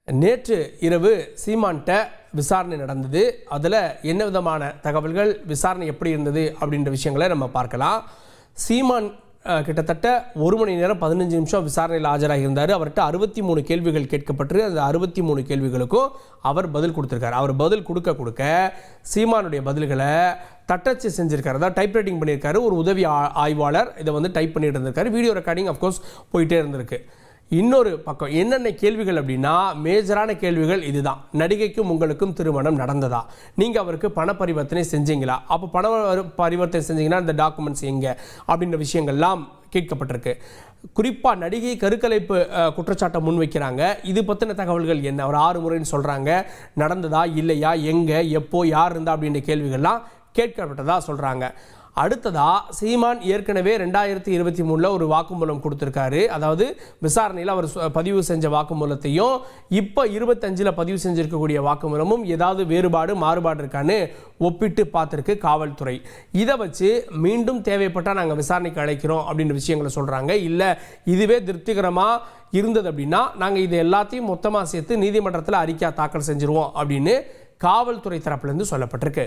நேற்று இரவு சீமான்ட்ட விசாரணை நடந்தது. அதில் என்ன விதமான தகவல்கள், விசாரணை எப்படி இருந்தது அப்படின்ற விஷயங்களை நம்ம பார்க்கலாம். சீமான் கிட்டத்தட்ட 1 மணி நேரம் 15 நிமிஷம் விசாரணையில் ஆஜராகியிருந்தார். அவர்கிட்ட 63 கேள்விகள் கேட்கப்பட்டு அந்த 63 கேள்விகளுக்கும் அவர் பதில் கொடுத்துருக்கார். அவர் பதில் கொடுக்க சீமானுடைய பதில்களை தட்டச்சு செஞ்சிருக்காரு, அதாவது டைப் ரைட்டிங் பண்ணியிருக்காரு. ஒரு உதவி ஆய்வாளர் இதை டைப் பண்ணிட்டு இருந்திருக்காரு. வீடியோ ரெக்கார்டிங் அஃப்கோர்ஸ் போயிட்டே இருந்திருக்கு. இன்னொரு பக்கம் என்னென்ன கேள்விகள் அப்படின்னா, மேஜரான கேள்விகள் இதுதான். நடிகைக்கும் உங்களுக்கும் திருமணம் நடந்ததா? நீங்கள் அவருக்கு பண பரிவர்த்தனை செஞ்சீங்களா? அப்போ பண பரிவர்த்தனை செஞ்சீங்கன்னா இந்த டாக்குமெண்ட்ஸ் எங்கே அப்படின்ற விஷயங்கள்லாம் கேட்கப்பட்டிருக்கு. குறிப்பாக நடிகை கருக்கலைப்பு குற்றச்சாட்டை முன்வைக்கிறாங்க. இது பற்றின தகவல்கள் என்ன? அவர் 6 முறைன்னு சொல்கிறாங்க. நடந்ததா இல்லையா, எங்கே, எப்போ, யார் இருந்தா அப்படின்ற கேள்விகள்லாம் கேட்கப்பட்டதா சொல்கிறாங்க. அடுத்ததா சீமான் ஏற்கனவே 2023 ஒரு வாக்குமூலம் கொடுத்துருக்காரு. அதாவது விசாரணையில் அவர் பதிவு செஞ்ச வாக்குமூலத்தையும் இப்போ 25 பதிவு செஞ்சிருக்கக்கூடிய வாக்குமூலமும் ஏதாவது மாறுபாடு இருக்கான்னு ஒப்பிட்டு பார்த்துருக்கு காவல்துறை. இதை வச்சு மீண்டும் தேவைப்பட்டால் நாங்கள் விசாரணைக்கு அழைக்கிறோம் அப்படின்ற விஷயங்களை சொல்கிறாங்க. இல்லை இதுவே திருப்திகரமாக இருந்தது அப்படின்னா நாங்கள் இது எல்லாத்தையும் மொத்தமாக சேர்த்து நீதிமன்றத்தில் அறிக்கை தாக்கல் செஞ்சிருவோம் அப்படின்னு காவல்துறை தரப்புலேருந்து சொல்லப்பட்டிருக்கு.